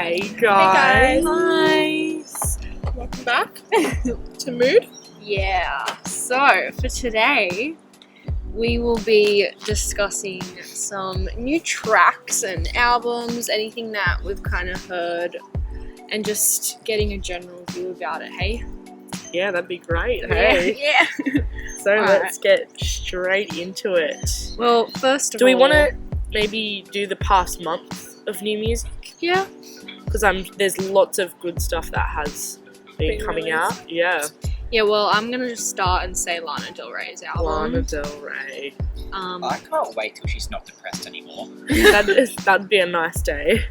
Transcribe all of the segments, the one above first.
Hey guys. Nice. Welcome back to Mood. Yeah. So for today, we will be discussing some new tracks and albums, anything that we've kind of heard, and just getting a general view about it. Hey. Yeah, that'd be great. Hey. Yeah. So All let's get straight into it. Well, first of Do all, we want to maybe do the past month of new music? Yeah. Because there's lots of good stuff that has been coming out. Yeah. Yeah. Well, I'm gonna just start and say Lana Del Ray's album. Lana Del Ray. I can't wait till she's not depressed anymore. That'd be a nice day.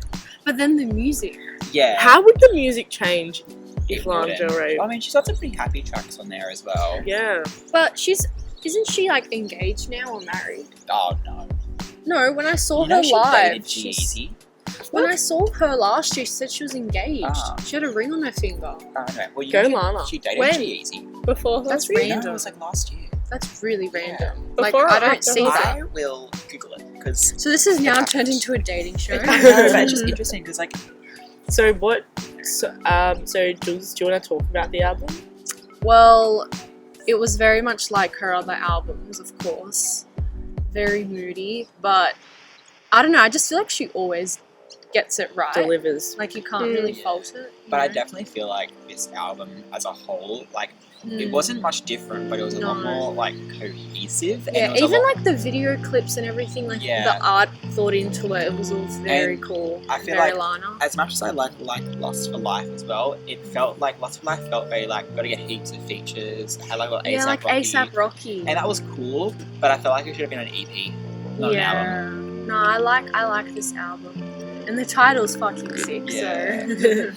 But then the music. Yeah. How would the music change if It Lana wouldn't. Del Ray? I mean, she's got some pretty happy tracks on there as well. Yeah. But isn't she like engaged now or married? Oh, no. No, when I saw You know her she live, dated G-Eazy? when I saw her last, she said she was engaged. Ah. She had a ring on her finger. Oh, no. Well, Go know Lana. She dated When? G-Eazy. Before That's last week? random. No, it was like last year. That's really random. Before Like or I don't after see that? that. I will Google it because So this is now turned into a dating show. it's just interesting because, like, So what? So Jules, do you want to talk about the album? Well, it was very much like her other albums, of course. Very moody, but I don't know. I just feel like she always gets it right. Delivers. Like you can't really fault it. you but I know? definitely feel like this album as a whole, like, it wasn't much different, but it was a lot No. more, like, cohesive. And Yeah, it was a even lot- like the video clips and everything, like Yeah. the art thought into it, it was all very And cool. I feel very like Lana. as much as I like Lost for Life as well, it felt like Lost for Life felt very like gotta get heaps of features. Had like ASAP Yeah, like Rocky, ASAP Rocky. and that was cool. But I felt like it should have been an EP, not an album. No, I like this album, and the title's fucking sick. Yeah. So,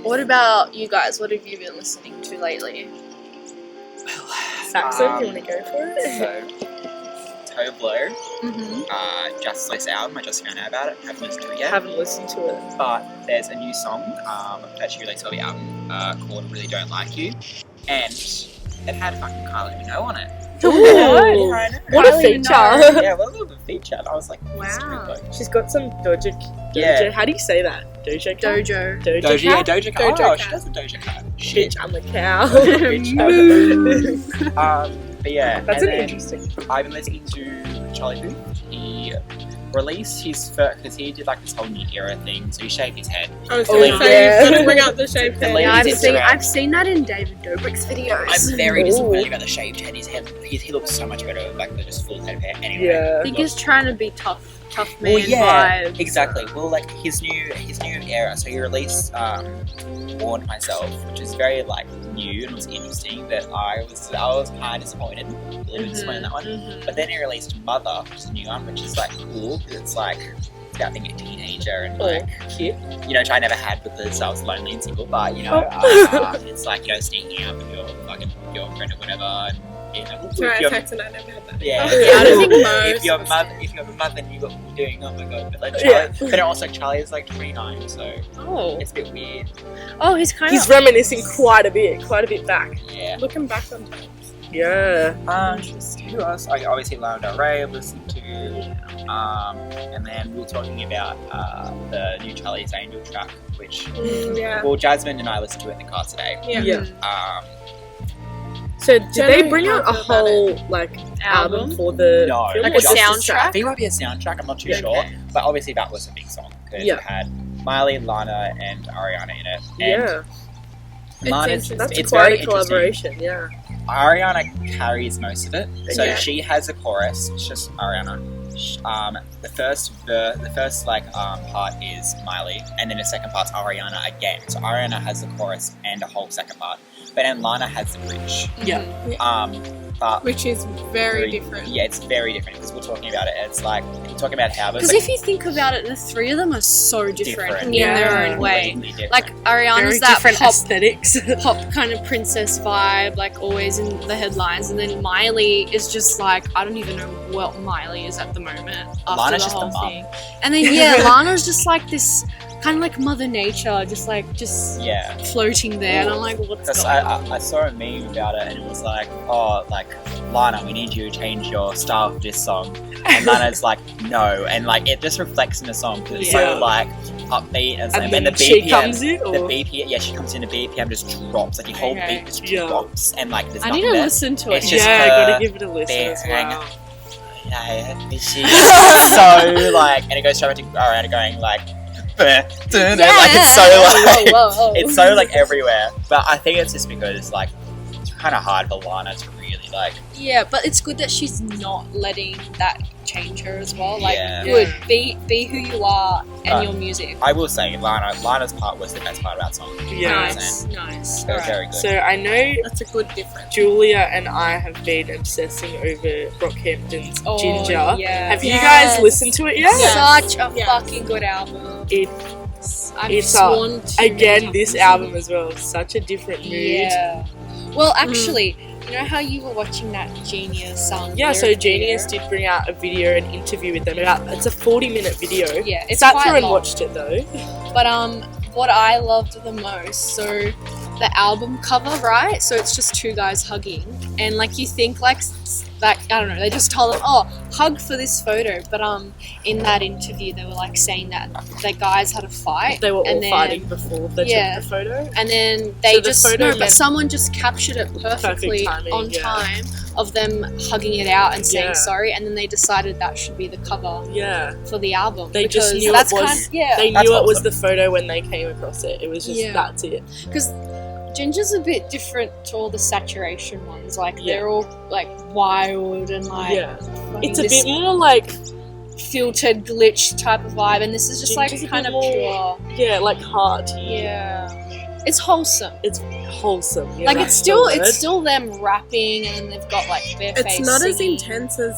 what about you guys? What have you been listening to lately? Saxon, you want to go for it? So, Toe Blow, Just This album. I just found out about it. Haven't listened to it I yet. haven't listened to it. But there's a new song that she released on the album called Really Don't Like You, and it had fucking Kylie Minogue on it. Ooh. Yeah, I know. What a Kylie feature! Minogue. Yeah, what a little feature. And I was like, this is Wow. pretty good. She's got some Doja. Yeah. How do you say that? Doja cat? Dojo. Doja, yeah, cat? Doja Cat. Doja Oh, Cat. she does a Doja Cat. Bitch, I'm a cow. But yeah, That's and an then interesting. I've been listening to Charlie Puth. He released his first, because he did like this whole new era thing, so he shaved his head. I was gonna say, you've got to bring out the shaved The head. ladies Yeah, Instagram. I've seen that in David Dobrik's videos. I'm very Ooh. disappointed about the shaved head. His head, he looks so much better with like the just full head of hair. Anyway, Yeah. I think he's trying to be tough man well, yeah, vibes. exactly. Well, like his new era. So he released Warned Myself, which is very like new and was interesting. That I was kind of disappointed, a little bit disappointed in that one. But then he released Mother, which is a new one, which is like cool because it's like it's about being a teenager and like Cute. you know, which I never had because I was lonely and single. But you know, it's like you know sneaking out with your fucking girlfriend or whatever. And, you know, if Right, you're- Saxon, I never had that. yeah, Yeah, I don't think if you're a most- mother, then you got what you're doing. Oh my god! But like Yeah. Charlie, but also Charlie is like 29, so Oh, it's a bit weird. oh, he's kind He's of. reminiscing quite a bit back. Yeah. Looking back sometimes. Yeah. Who else? Like obviously Lana Del Ray I've listened to. And then we were talking about the new Charlie's Angel track, which Yeah. well Jasmine and I listened to it in the car today. Yeah. So So did they bring out a whole like album for the no, film? Like or a just soundtrack? I think it might be a soundtrack. I'm not too Yeah, sure, okay. but obviously that was a big song because Yeah. it had Miley, Lana, and Ariana in it. And Yeah. Lana's, That's it's quite very a interesting. collaboration. Yeah. Ariana carries most of it, so Yeah. she has a chorus. It's just Ariana. The first like part is Miley, and then the second part's Ariana again. So Ariana has the chorus and a whole second part, but then Lana has the bridge. Yeah. But Which is very different. Yeah, it's very different because we're talking about it. And it's like we're talking about how Because if you think about it, the three of them are so different, Different. in their Yeah. own way. completely different. Like Ariana's Very that different pop aesthetics. pop kind of princess vibe, like always in the headlines, and then Miley is just like I don't even know what Miley is at the moment after Lana's the just the whole mum. thing. And then yeah, Lana's just like this kind of like Mother Nature, just Yeah. floating there. And I'm like, what's Because going on? I saw a meme about it, and it was like, oh, like, Lana, we need you to change your style for this song. And Lana's like, no. And, like, it just reflects in the song, because it's Yeah. so, like, upbeat. And And the then she BPM, comes in, the or BPM, yeah, she comes in, the BPM just drops. Like, your whole Okay. beat just Yeah. drops. And, like, there's I nothing need to there. listen to it. It's just yeah, her gotta give it a listen as being- well. Yeah, she's so, like, and it goes straight around going, like, like, it's so, like, Whoa. it's so, like, everywhere. But I think it's just because, like, it's kind of hard for Lana to really, like, Yeah, but it's good that she's not letting that change her as well. Like, Yeah. good, be who you are and your music. I will say, Lana's part was the best part of that song. Yeah. Nice. It was Alright. very good. So I know That's a good difference. Julia and I have been obsessing over Brockhampton's Oh, Ginger. yeah. Have you Yes. guys listened to it yet? Such a Yes. fucking good album. I've It's sworn to Again, this album as well, such a different mood. Yeah. Well, actually, you know how you were watching that Genius song? Yeah, so Genius did bring out a video, an interview with them. It's a 40-minute video. Yeah, it's Sat quite through and long. watched it though. But what I loved the most, so the album cover, right? So it's just two guys hugging, and like you think like I don't know, they just told them, oh, hug for this photo. But in that interview, they were like saying that the guys had a fight. They were all and then- fighting before they Yeah. took the photo. And then they So the just photo but meant- someone just captured it perfectly timing, on yeah. time of them hugging it out and saying Yeah. sorry, and then they decided that should be the cover Yeah. for the album. They just because knew that's it was- kind yeah, They That's knew it was awesome. the photo when they came across it. It was just, Yeah. that's it. because Ginger's a bit different to all the saturation ones. Like Yeah. they're all like wild and like Yeah. fucking It's a this bit more like, filtered glitch type of vibe, and this is just Ginger's like a kind bit of more- pure. yeah, like hearty. Yeah, it's wholesome. It's wholesome. Yeah, Like that's it's still the word. it's still them rapping, and then they've got like bare face. It's not as singing. intense as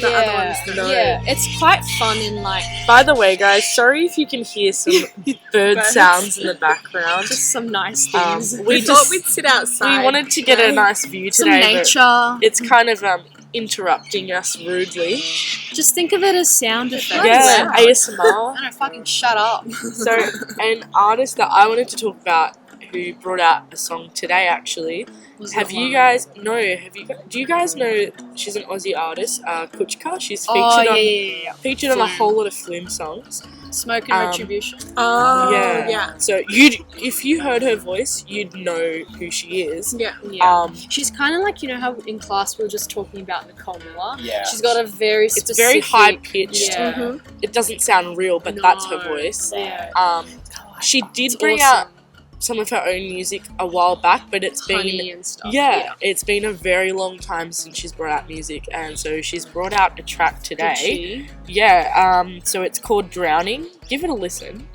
the other ones, though. No. Yeah, it's quite fun and like By the way, guys, sorry if you can hear some bird Birds. sounds in the background. just some nice Um, things. we We thought just we'd sit outside. we wanted to get a nice view Some today, but nature. it's kind of interrupting us rudely. Just think of it as sound effects. Yeah, loud. ASMR. I don't fucking shut up. So, an artist that I wanted to talk about who brought out a song today, actually. Have you guys? No. Have you? Do you guys know? She's an Aussie artist, Kuchka. She's featured Oh on yeah. featured on a Flume. whole lot of Flume songs. Smoke and Um, Retribution. Oh, yeah. yeah. So if you heard her voice, you'd know who she is. Yeah. Yeah. She's kind of like, you know how in class we were just talking about Nicole Miller? Yeah. She's got a very It's specific... very high pitched. Yeah. Mhm. It doesn't sound real, but that's her No. voice. Yeah. She did It's bring awesome. out some of her own music a while back, but it's been Honey and stuff. it's been a very long time since she's brought out music, and so she's brought out a track Did today. she? Yeah, so it's called Drowning. Give it a listen.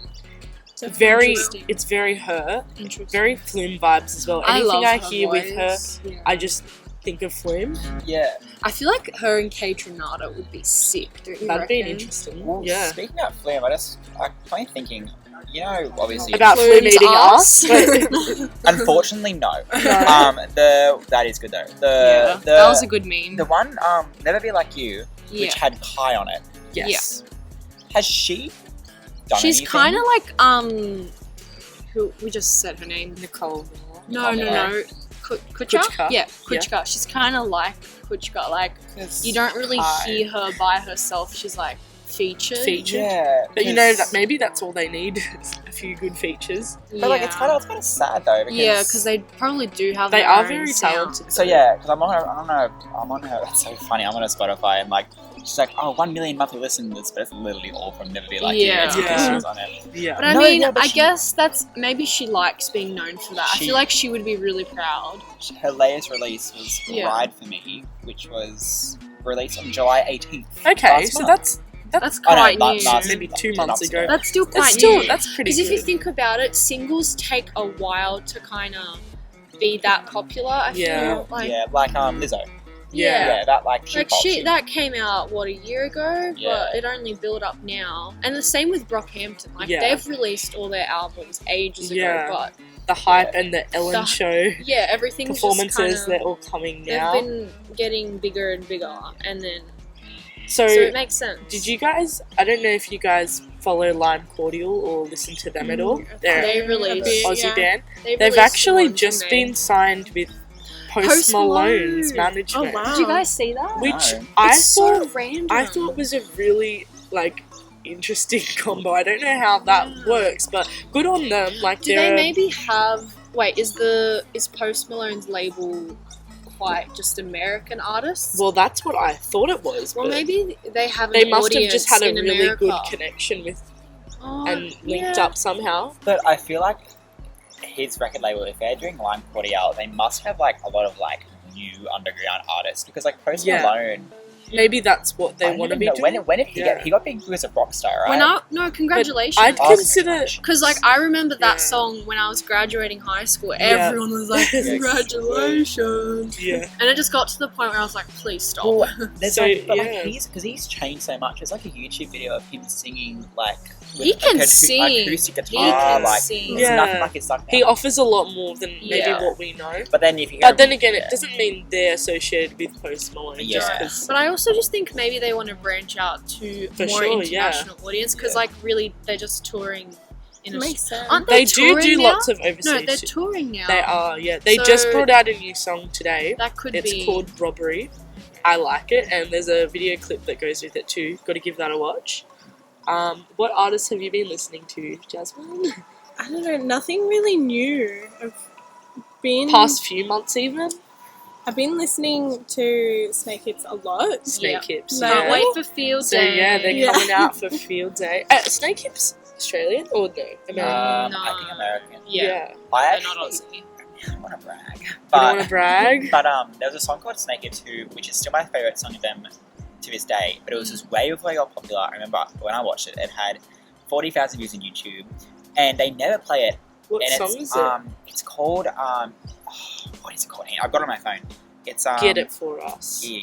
That's Very, interesting. it's very her, Interesting. very Flume vibes as well. I Anything love I her hear with her, voice. Yeah. I just think of Flume. Yeah. I feel like her and Kate Renata would be sick, don't you That'd be reckon? interesting. Well, Yeah. speaking about Flume, I'm kind of thinking, you know, obviously, About Flume Flume's eating ass? us. unfortunately, no. No. That is good though. Yeah, that was a good meme. the one, Never Be Like You, Yeah. which had Kai on it. Yes. Has she done She's anything? kind of like, who, we just said her name. Nicole. No. Kuchka? Kuchka. Yeah, Kuchka. She's kind of like Kuchka. Like, 'Cause you don't really Kai- hear her by herself. She's like featured. Yeah. But you know, 'cause- that maybe that's all they need, is a few good features. But like, it's kind of sad though. Because Yeah, because they probably do have They their are own very sound. talented. So yeah, because I'm on her. That's so funny. I'm on her Spotify and like, she's like, 1 million monthly listeners, but it's literally all from Never Be Like You. Yeah. It's because Yeah. she was on it. Yeah. But I No, mean, yeah, but I she- guess that's maybe she likes being known for that. I She- feel like she would be really proud. Her latest release was Yeah. Ride For Me, which was released on July 18th. Okay, last so month. That's Oh, no, quite la- new. last- maybe 2 2 months months ago. That's still quite That's still new. that's pretty Because good. if you think about it, singles take a while to kind of be that popular. I Yeah. feel like Yeah, like Lizzo. yeah. Yeah, that like she like popped shit in. that came out a year ago, Yeah. but it only built up now. And the same with Brockhampton. Like Yeah. they've released all their albums ages ago, Yeah. but The hype and the Ellen The- show yeah, everything's performances, just they're kinda, all coming they've now. been getting bigger and bigger, and then So it makes sense. did you guys? I don't know if you guys follow Lime Cordial or listen to them at all. They're They an released Aussie band. They They've released actually one, just didn't they? been signed with Post Post Malone's Malone. management. Oh, wow. Did you guys see that? Which No. I It's so thought random. I thought was a really like interesting combo. I don't know how that works, but good on them. Like, Do they maybe have? Wait, is Post Malone's label quite just American artists? Well, that's what I thought it was. Well, but maybe they have. An they must have just had a audience in really good America. connection with Oh, and linked yeah. up somehow. But I feel like his record label, if they're doing Lime Cordial, they must have like a lot of like new underground artists because like Post Yeah. Malone. Maybe that's what I they don't want to even be know- doing. When did he Yeah. get? He got big because of Rockstar, right? Congratulations. I'd Oh, consider Because like I remember that Yeah. song when I was graduating high school. Yeah. Everyone was like, Yeah. "Congratulations!" yeah. And it just got to the point where I was like, "Please stop." Well, there's So, like, but yeah. like he's changed so much. There's like a YouTube video of him singing like with He can acoustic sing. guitar, can like sing. it's Yeah. nothing like his stuff. He now. offers a lot more than maybe Yeah. what we know. But then if you But then again, it doesn't mean they're associated with Post Malone. Yeah. Just 'cause- But I also just think maybe they want to branch out to For more sure, international audience because Yeah. like really they're just touring in Makes sense. Aren't they they do touring now? lots of overseas. No, they're shit. touring now. They are, yeah. They just So- brought out a new song today. That could It's be called Robbery. I like it, and there's a video clip that goes with it too. Got to give that a watch. What artists have you been listening to, Jasmine? I don't know, nothing really new. Past few months, even. I've been listening to Snake Hips a lot. Snake Hips. No, Yeah. Can't wait for Field So Day. yeah, they're Yeah. coming out for Field Day. Snake Hips Australian or no? American? No. I think American. Yeah, I they're actually not Aussie. I want to brag, You don't want but to brag? but there was a song called Snake Hips which is still my favorite song of them to this day. But it was just way before they got popular. I remember when I watched it, it had 40,000 views on YouTube, and they never play it. What And song it's is it? it's called what is it called? I've got it on my phone. It's Get It For Us. Yeah.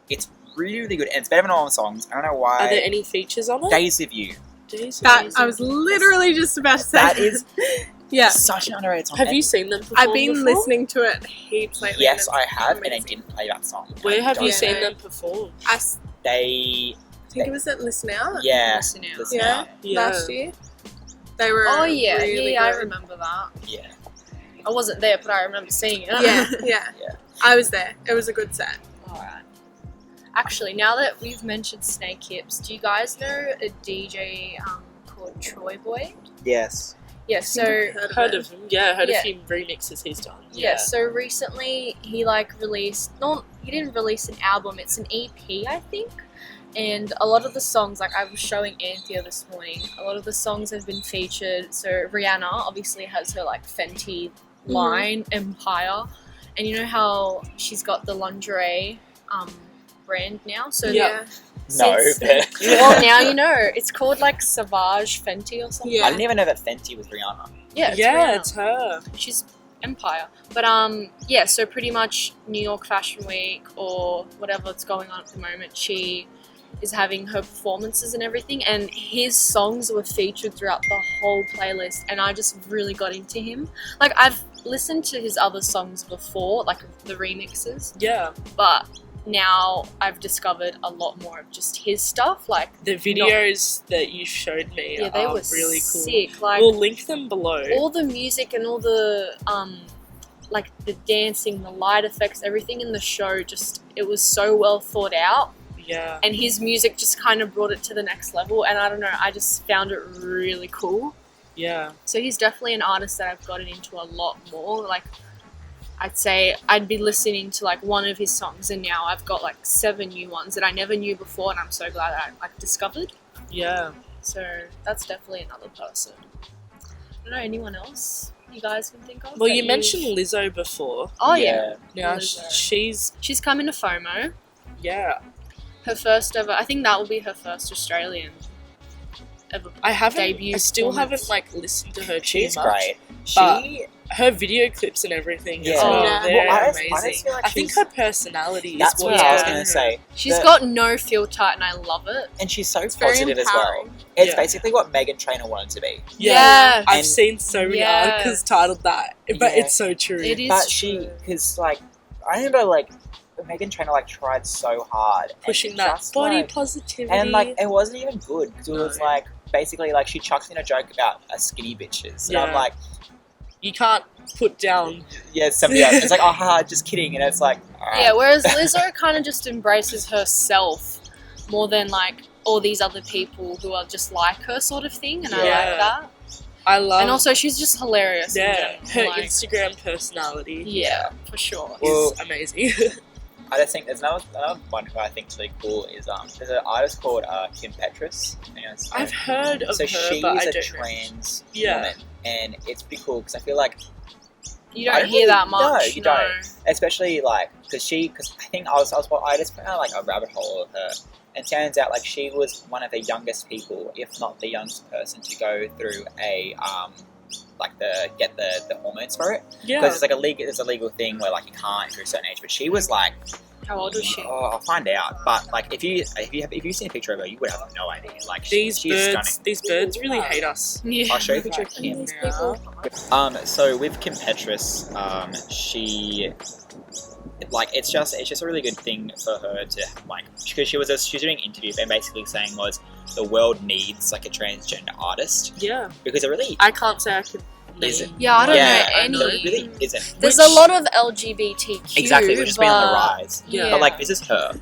It's really, really good, and it's better than all the songs. I don't know why. Are there any features on it? Days of You. Days of That Days I of- was literally just about to say. That is yeah. such an underrated song. Have And you seen them perform I've been before? listening to it heaps lately. Yes, and I it's have, and I amazing. didn't play that song. Where have you Don't- seen know. them perform? I They, think it was at Listen Out yeah, Listen Out. Listen Yeah. Out. last year. They were Oh yeah, really yeah, I good. remember that. Yeah. I wasn't there, but I remember seeing it. Yeah, yeah. Yeah. I was there. It was a good set. Alright. Actually, now that we've mentioned Snake Hips, do you guys know a DJ called Troy Boy? Yes. Yeah, so Heard of him? Yeah, heard Yeah. a few remixes he's done. yeah, so recently he like released he didn't release an album, it's an EP I think. And a lot of the songs, like I was showing Anthea this morning, a lot of the songs have been featured. So Rihanna obviously has her like Fenty line, Empire. And you know how she's got the lingerie brand now? So Yeah. No, Since- but well, now you know. It's called like Savage Fenty or something. Yeah. I didn't even know that Fenty was Rihanna. Yeah, it's Yeah, Rihanna. it's her. She's Empire. But yeah, so pretty much New York Fashion Week or whatever's going on at the moment, she is having her performances and everything, and his songs were featured throughout the whole playlist, and I just really got into him. Like I've listened to his other songs before, like the remixes, Yeah. but now I've discovered a lot more of just his stuff. Like The videos that you showed me yeah, they are were really cool. sick. Like We'll link them below. all the music and all the like the dancing, the light effects, everything in the show, just it was so well thought out, Yeah. and his music just kind of brought it to the next level, and I don't know, I just found it really cool. Yeah. So he's definitely an artist that I've gotten into a lot more. Like I'd say I'd be listening to like one of his songs, and now I've got like 7 new ones that I never knew before, and I'm so glad that I like discovered. Yeah. So that's definitely another person. I don't know, anyone else you guys can think of? Well, that you mentioned Lizzo before. Oh yeah. Now Lizzo. she's She's coming to FOMO. yeah. Her first ever, I think that will be her first Australian ever. I Debut still performance. haven't like listened to her too She's much. great. But She. her video clips and everything as Yeah. well. Yeah. They're Well, I just amazing. feel like I think she's- her personality That's is what what's I was getting going her. to say. She's The- got no filter, and I love it. And she's so It's very positive as well. empowering. It's Yeah. basically what Meghan Trainor wanted to be. Yeah. I've And- seen so many Yeah. articles titled that, but Yeah. it's so true. It is But she, true. because like, I remember like Meghan Trainor like tried so hard, Pushing and that just, body like, positivity. and like it wasn't even good because it was No. like basically like she chucks in a joke about skinny bitches, and I'm Yeah. like, you can't put down. yeah, somebody else. It's like, oh, haha, just kidding, and it's like, alright. Yeah, whereas Lizzo kind of just embraces herself more than like all these other people who are just like her sort of thing, and I Yeah. like that. I love. And also, she's just hilarious. in yeah, her general, like, Instagram personality yeah, for sure. Well, is amazing. I just think there's another one who I think is really cool is there's an artist called Kim Petras. I've heard of So her, she's but I a don't know. trans Yeah. woman, and it's pretty cool because I feel like, You I don't hear that no, much. you no. don't. Especially like because I think I just found like a rabbit hole of her, and it turns out like she was one of the youngest people, if not the youngest person, to go through a like get the hormones for it, Yeah. because it's like it's a legal thing where like you can't if you're a certain age. But she was like, How old was she? oh, I'll find out. But like if you've seen a picture of her, you would have no idea. Like These she is birds, stunning. these birds really hate us. Yeah. I'll show you a picture of Kim These now. people. So with Kim Petras, she like it's just a really good thing for her to like because she was doing an interview and basically saying was the world needs like a transgender artist Yeah. because it really I can't say I could. isn't. Yeah, I don't yeah, know any. it really isn't. There's Which- a lot of LGBTQ. exactly, which has been on the but- rise. Yeah. But like this is her,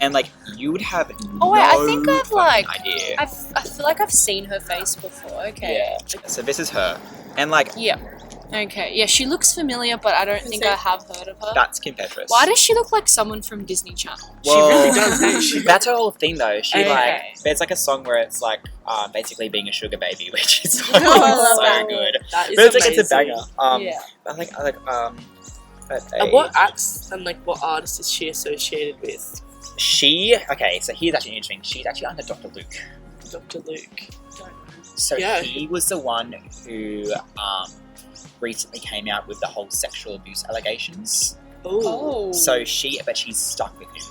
and like you would have Oh, wait, no I think I've, fucking like- idea. I feel like I've seen her face before. Okay. Yeah. So this is her, and like Yeah. Okay. Yeah, she looks familiar, but I don't think I have heard of her. that's Kim Petras. Why does she look like someone from Disney Channel? She really does, hey? She- That's her whole thing, though. She Okay. like, it's like a song where it's like, basically being a sugar baby, which is so that. good. That is But it's like it's a amazing. banger. Yeah. But What acts and like what artist is she associated with? so here's actually interesting. She's actually under Dr. Luke. Dr. Luke. So Yeah. he was the one who recently came out with the whole sexual abuse allegations. Oh. So but she's stuck with him.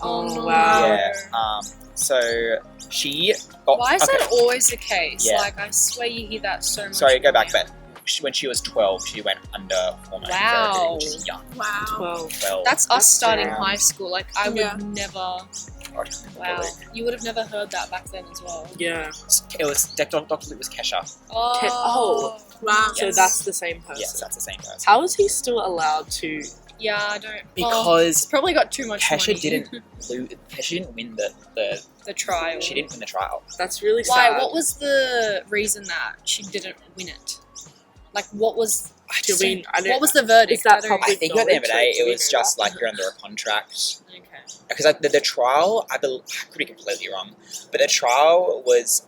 Oh, no. wow. Yeah. So she got. Why is okay. that always the case? Yeah. Like, I swear you hear that so much. Sorry, go more back, now. but when she was 12, she went under hormone Wow. therapy, which is young. Wow. 12. 12. That's us starting Yeah. high school. Like, I would Yeah. never. Wow. You would have never heard that back then as well. Yeah. It was Dr. Luke was Kesha. Oh. Wow. So Yes. that's the same person. Yes, that's the same person. How is he still allowed to? Yeah, I don't. Well, Because it's probably got too much Kesha money. didn't win the the trial. she didn't win the trial. That's really Why? sad. What was the reason that she didn't win it? Like, what was? Do we- I don't- What was the verdict? Is that I don't- I think at the end of the day, knowledge, or it do was we know just that? like you're under a contract. Okay. Because the trial, I could be completely wrong, but the trial was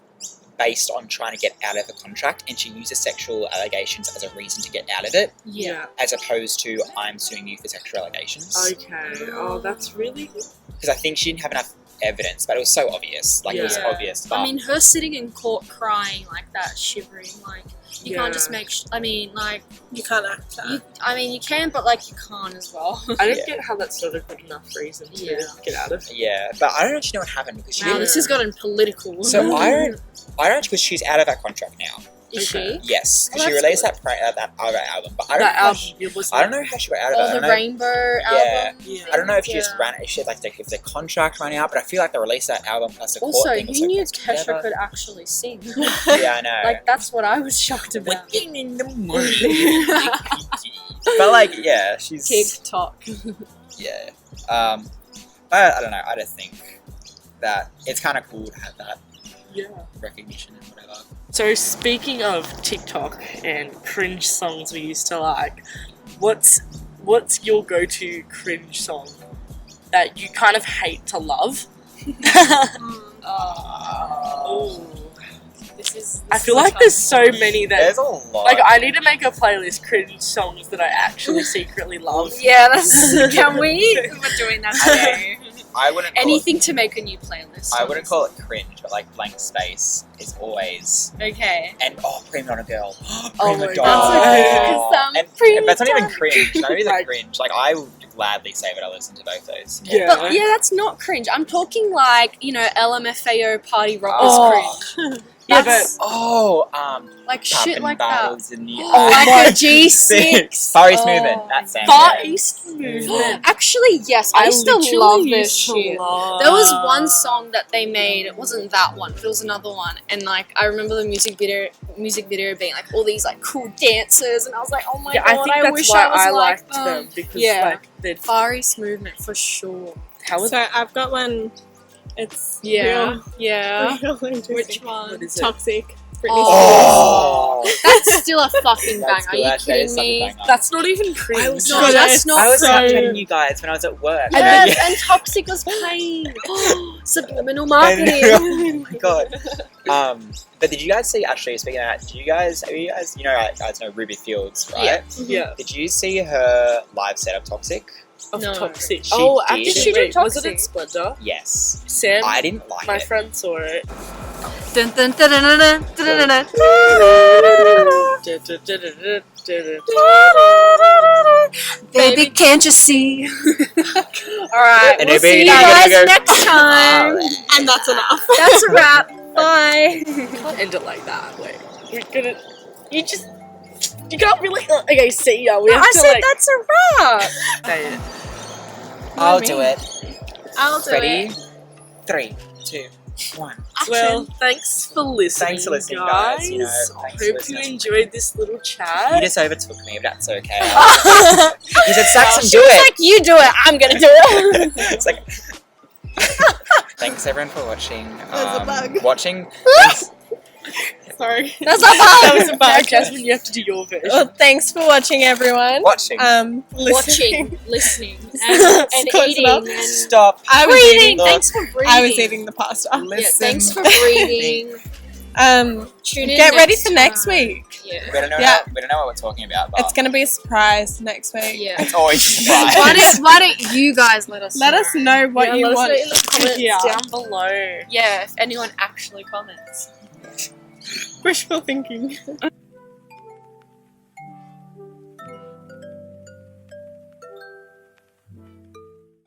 based on trying to get out of the contract, and she used the sexual allegations as a reason to get out of it, Yeah. as opposed to I'm suing you for sexual allegations. Okay. Oh, that's really. Because I think she didn't have enough evidence, but it was so obvious. Like it was Yeah. obvious. But I mean, her sitting in court crying like that, shivering, like you can't just Yeah. make. I mean, like You can't act that. you can, but like you can't as well. I don't Yeah. get how that's not a good enough reason to Yeah. get out of. yeah, but I don't actually know what happened because she Wow, didn't. this has gotten political. So I don't because she's out of that contract now. Is she? Yes, because Oh, she that's released good. that other album, but I don't That know. How album, she, it was. I don't know how she got out of it. Oh, I the don't know. Rainbow Yeah. album. Yeah. I don't know if she just Yeah. ran. If she had like if the contract ran out, but I feel like they released that album plus the court Also, thing. was so who knew close Kesha together. could actually sing? Yeah, I know. Like, that's what I was shocked about. Working in the morning. But like, yeah, she's TikTok. yeah. I don't know. I just think that it's kind of cool to have that Yeah. recognition and whatever. So speaking of TikTok and cringe songs we used to like, what's your go-to cringe song that you kind of hate to love? Oh. I feel like there's so many There's that a lot. like I need to make a playlist cringe songs that I actually secretly love. Yeah, that's. Can we? We're doing that today. I wouldn't call Anything to make a new playlist. I wouldn't call it cringe, but like blank space is always Okay. and Prima Donna Girl. Oh Prima my Donna. God. That's okay, 'cause, And Prima that's not even Donna. cringe. Not even Like- cringe. Like I would gladly say that I listen to both those. Yeah. But yeah, that's not cringe. I'm talking like, LMFAO party rockers Oh. cringe. Yeah, That's Oh, like shit Pumpkin like that. Battles in the Like my a G6. Far East Movement. That's it. Far East Movement. Actually, yes, I used to literally love this used to shit. love- There was one song that they made. It wasn't that one, but it was another one. And like, I remember the music video being like all these like cool dancers, and I was like, oh my Yeah, god, I think that's wish why I was I like liked them because Yeah. like they'd Far East Movement for sure. how was So I've got one. It's Yeah, real, yeah. real interesting. Which one? what is it? Toxic. Britney Oh. That's still a fucking That's banger. Are good. you That is kidding such a me? banger. That's not even cringe. I was No, But that's it's not I was so- Snapchatting you guys when I was at work. Yes, and Toxic was playing. Subliminal marketing. Oh my god. But did you guys see? Actually, speaking of that, you guys know Ruby Fields, right? Yeah. Yeah. Did you see her live set of Toxic? Of No. Toxic. She Oh, did. actually, Did she do wait, was it Toxic? at Splendor? Yes. Sam, I didn't like my it. friend saw it. Dun, dun, dun, dun, dun, dun, dun, dun, Baby, can't you see? Alright, And we'll everybody see you now gonna guys go, next time. And that's enough. That's a wrap. Bye. Can't end it like that. Wait, we're gonna. You can't be like, oh, okay, see ya. We have I to said like that's a wrap. say it. I'll me. do it. I'll do Ready? it. 3, 2, 1. Well, thanks for listening. Thanks for listening, guys. You know, I thanks for hope listening. you enjoyed this little You chat. just overtook me, but that's okay. You said, Saxon, do It's it! like you do it. I'm gonna do it. It's like. Thanks everyone for watching. There's a bug. Watching. Sorry. That's a bug. That was a bug. Jasmine, you have to do your version. Well, thanks for watching, everyone. Watching. Listening. listening, and eating, enough. and Stop. I was breathing. eating. Thanks for breathing. I was eating the pasta. Yeah, thanks for breathing. Tune in. Get ready for next time. week. Yeah. We don't know. Yeah. We don't know what we're talking about. But It's gonna be a surprise next week. Yeah. it's always a surprise. Why don't you guys let us Let know? us know what Yeah, you let us want know in the to comments hear. down below. Yeah, if anyone actually comments. Wishful thinking.